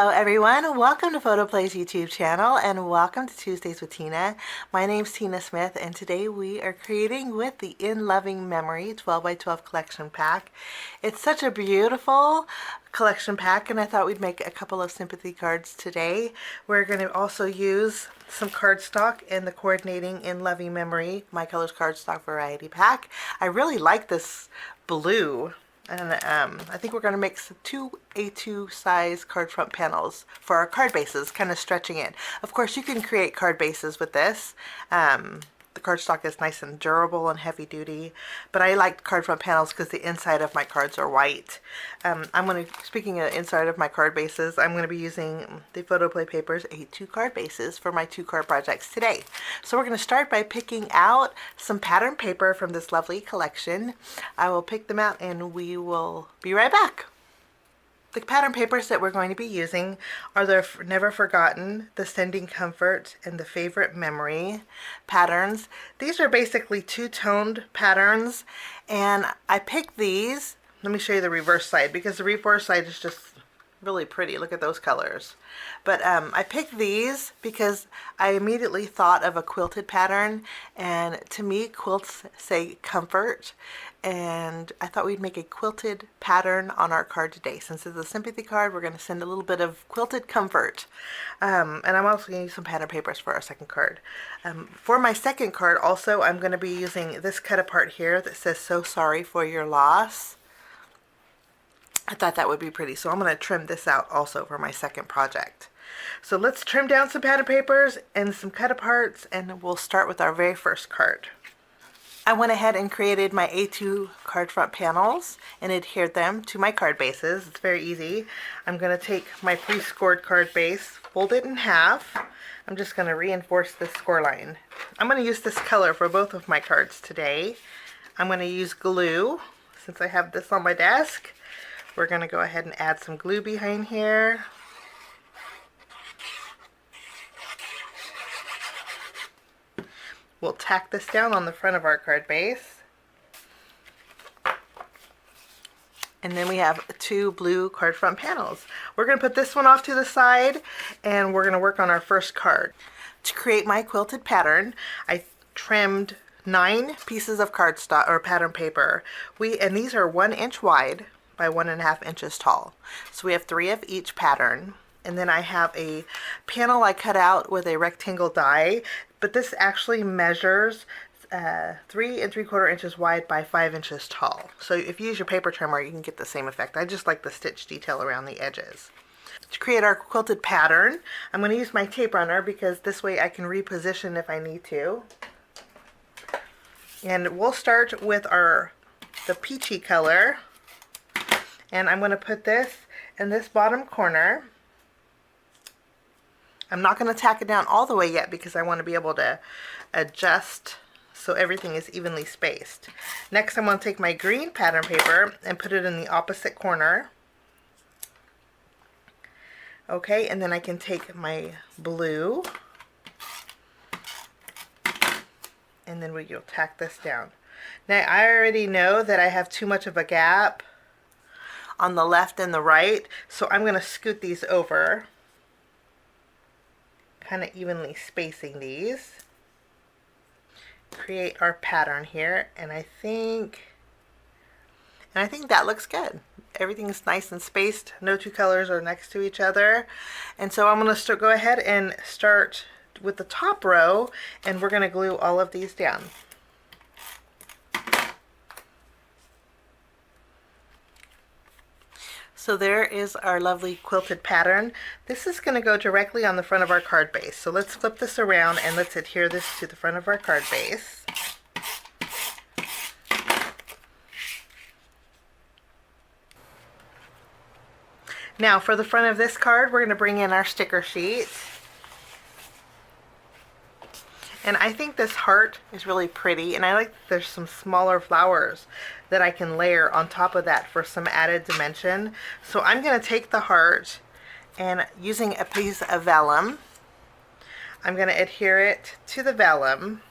Hello everyone, welcome to PhotoPlay's YouTube channel and welcome to Tuesdays with Tina. My name's Tina Smith and today we are creating with the In Loving Memory 12 by 12 collection pack. It's such a beautiful collection pack and I thought we'd make a couple of sympathy cards today. We're going to also use some cardstock in the coordinating In Loving Memory My Colors Cardstock Variety Pack. I really like this blue. And I think we're going to make some 2 A2 size card front panels for our card bases, kind of stretching it. Of course, you can create card bases with this. The cardstock is nice and durable and heavy duty, but I like card front panels because the inside of my cards are white. Speaking of inside of my card bases, I'm going to be using the PhotoPlay Paper's A2 card bases for my 2 card projects today. So we're going to start by picking out some pattern paper from this lovely collection. I will pick them out and we will be right back. The pattern papers that we're going to be using are the Never Forgotten, the Sending Comfort, and the Favorite Memory patterns. These are basically two-toned patterns, and I picked these. Let me show you the reverse side because the reverse side is just really pretty. Look at those colors. But I picked these because I immediately thought of a quilted pattern, and to me quilts say comfort, and I thought we'd make a quilted pattern on our card today. Since it's a sympathy card, we're going to send a little bit of quilted comfort. And I'm also going to use some pattern papers for our second card. For my second card also, I'm going to be using this cut apart here that says "So sorry for your loss." I thought that would be pretty, so I'm going to trim this out also for my second project. So let's trim down some pattern papers and some cut aparts, and we'll start with our very first card. I went ahead and created my A2 card front panels and adhered them to my card bases. It's very easy. I'm going to take my pre-scored card base, fold it in half. I'm just going to reinforce this score line. I'm going to use this color for both of my cards today. I'm going to use glue since I have this on my desk. We're going to go ahead and add some glue behind here. We'll tack this down on the front of our card base. And then we have 2 blue card front panels. We're going to put this one off to the side and we're going to work on our first card. To create my quilted pattern, I trimmed 9 pieces of cardstock or pattern paper. And these are 1 inch wide by 1.5 inches tall. So we have 3 of each pattern. And then I have a panel I cut out with a rectangle die, but this actually measures 3 3/4 inches wide by 5 inches tall. So if you use your paper trimmer, you can get the same effect. I just like the stitch detail around the edges. To create our quilted pattern, I'm going to use my tape runner because this way I can reposition if I need to. And we'll start with the peachy color. And I'm going to put this in this bottom corner. I'm not going to tack it down all the way yet because I want to be able to adjust so everything is evenly spaced. Next, I'm going to take my green pattern paper and put it in the opposite corner. Okay, and then I can take my blue and then we'll tack this down. Now, I already know that I have too much of a gap on the left and the right, so I'm going to scoot these over, kind of evenly spacing these. Create our pattern here, and I think that looks good. Everything's nice and spaced. No 2 colors are next to each other. And so I'm going to go ahead and start with the top row, and we're going to glue all of these down. So there is our lovely quilted pattern. This is going to go directly on the front of our card base. So let's flip this around and let's adhere this to the front of our card base. Now for the front of this card, we're going to bring in our sticker sheet. And I think this heart is really pretty, and I like that there's some smaller flowers that I can layer on top of that for some added dimension. So I'm going to take the heart and using a piece of vellum, I'm going to adhere it to the vellum.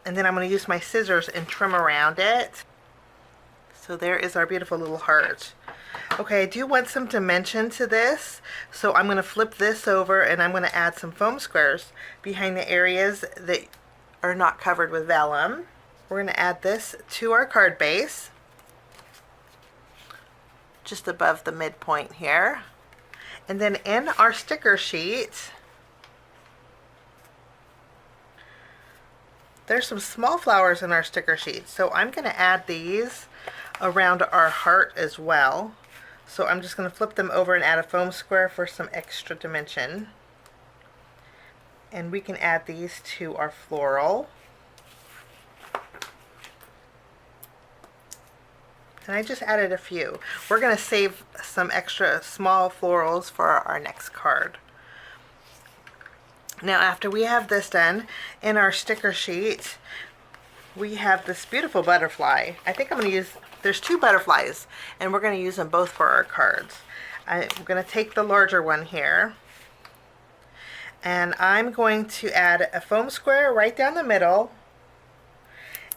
And then I'm going to use my scissors and trim around it. So there is our beautiful little heart. Okay, I do want some dimension to this, so I'm going to flip this over and I'm going to add some foam squares behind the areas that are not covered with vellum. We're going to add this to our card base, just above the midpoint here. And then in our sticker sheet, there's some small flowers in our sticker sheet, so I'm going to add these around our heart as well. So I'm just going to flip them over and add a foam square for some extra dimension. And we can add these to our floral. And I just added a few. We're going to save some extra small florals for our next card. Now after we have this done, in our sticker sheet, we have this beautiful butterfly. I think I'm going to use, there's two butterflies, and we're going to use them both for our cards. I'm going to take the larger one here, and I'm going to add a foam square right down the middle.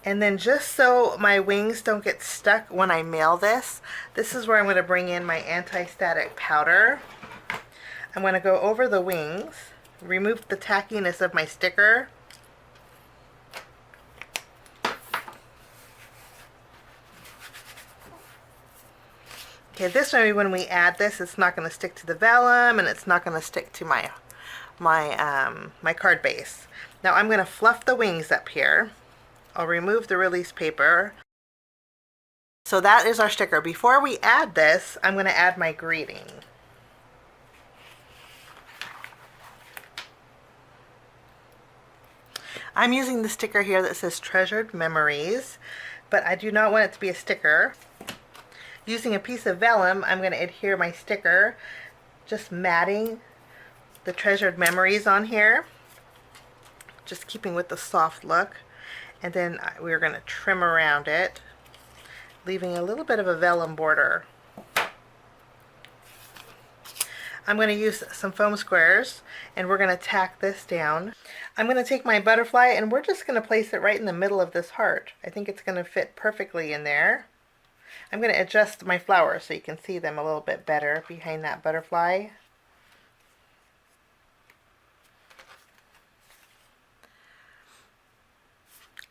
And then just so my wings don't get stuck when I mail this, this is where I'm going to bring in my anti-static powder. I'm going to go over the wings, remove the tackiness of my sticker. Okay, this way when we add this, it's not going to stick to the vellum and it's not going to stick to my card base. Now I'm going to fluff the wings up here. I'll remove the release paper. So that is our sticker. Before we add this, I'm going to add my greeting. I'm using the sticker here that says Treasured Memories, but I do not want it to be a sticker. Using a piece of vellum, I'm going to adhere my sticker, just matting the Treasured Memories on here, just keeping with the soft look. And then we're going to trim around it, leaving a little bit of a vellum border. I'm going to use some foam squares, and we're going to tack this down. I'm going to take my butterfly, and we're just going to place it right in the middle of this heart. I think it's going to fit perfectly in there. I'm going to adjust my flowers so you can see them a little bit better behind that butterfly.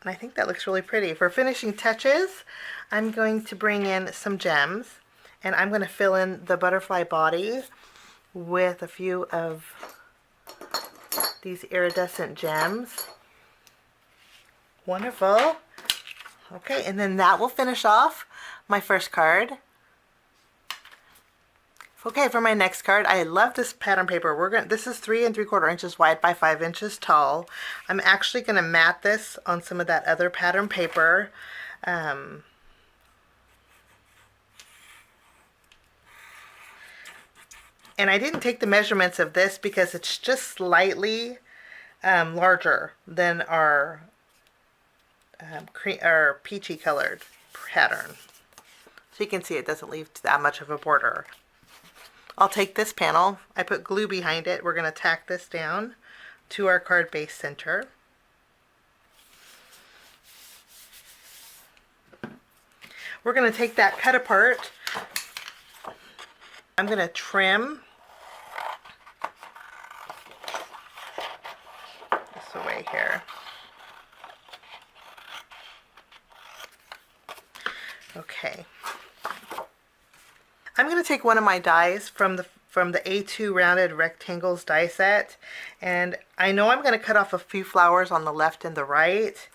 And I think that looks really pretty. For finishing touches, I'm going to bring in some gems, and I'm going to fill in the butterfly body with a few of these iridescent gems. Wonderful. Okay, and then that will finish off my first card. Okay, for my next card, I love this pattern paper. This is 3 3/4 inches wide by 5 inches tall. I'm actually going to mat this on some of that other pattern paper. And I didn't take the measurements of this because it's just slightly larger than our peachy colored pattern. So you can see it doesn't leave that much of a border. I'll take this panel, I put glue behind it, we're going to tack this down to our card base center. We're going to take that cut apart. I'm going to trim this away here. Okay. I'm going to take one of my dies from the A2 Rounded Rectangles die set, and I know I'm going to cut off a few flowers on the left and the right,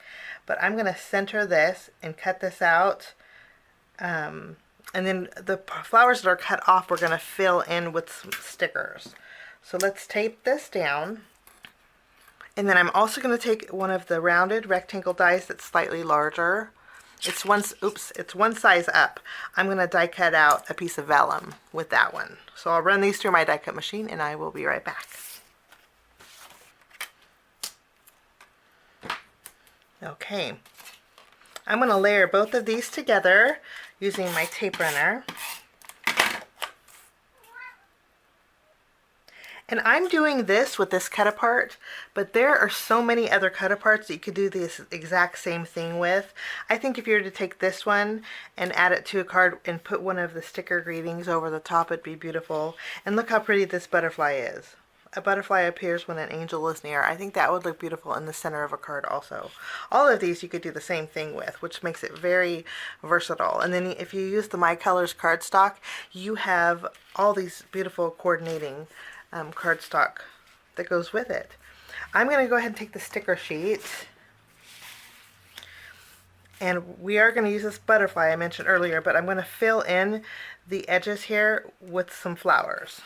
but I'm going to center this and cut this out, and then the flowers that are cut off we're going to fill in with some stickers. So let's tape this down, and then I'm also going to take one of the rounded rectangle dies that's slightly larger. It's one size up. I'm going to die cut out a piece of vellum with that one. So I'll run these through my die cut machine and I will be right back. Okay. I'm going to layer both of these together using my tape runner. And I'm doing this with this cut apart, but there are so many other cut aparts that you could do this exact same thing with. I think if you were to take this one and add it to a card and put one of the sticker greetings over the top, it'd be beautiful. And look how pretty this butterfly is. A butterfly appears when an angel is near. I think that would look beautiful in the center of a card also. All of these you could do the same thing with, which makes it very versatile. And then if you use the My Colors cardstock, you have all these beautiful coordinating cardstock that goes with it. I'm going to go ahead and take the sticker sheet, and we are going to use this butterfly I mentioned earlier, but I'm going to fill in the edges here with some flowers.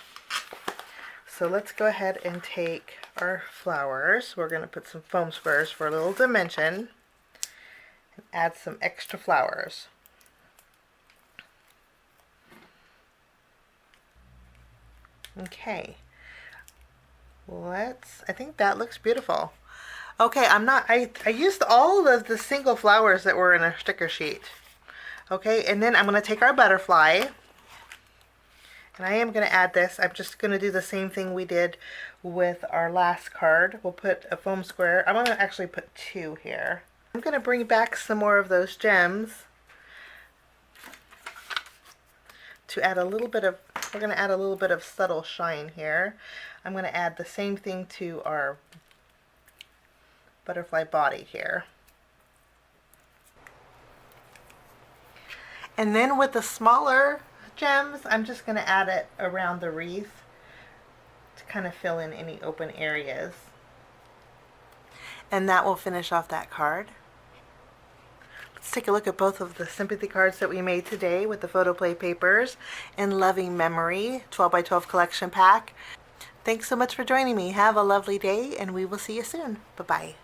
So let's go ahead and take our flowers. We're going to put some foam squares for a little dimension and add some extra flowers. Okay. I think that looks beautiful. Okay, I used all of the single flowers that were in our sticker sheet. Okay, and then I'm going to take our butterfly, and I am going to add this. I'm just going to do the same thing we did with our last card. We'll put a foam square. I'm going to actually put 2 here. I'm going to bring back some more of those gems to add a little bit of, we're going to add a little bit of subtle shine here. I'm going to add the same thing to our butterfly body here. And then with the smaller gems, I'm just going to add it around the wreath to kind of fill in any open areas. And that will finish off that card. Let's take a look at both of the sympathy cards that we made today with the PHOTOPLAY papers in Loving Memory 12 by 12 collection pack. Thanks so much for joining me. Have a lovely day, and we will see you soon. Bye-bye.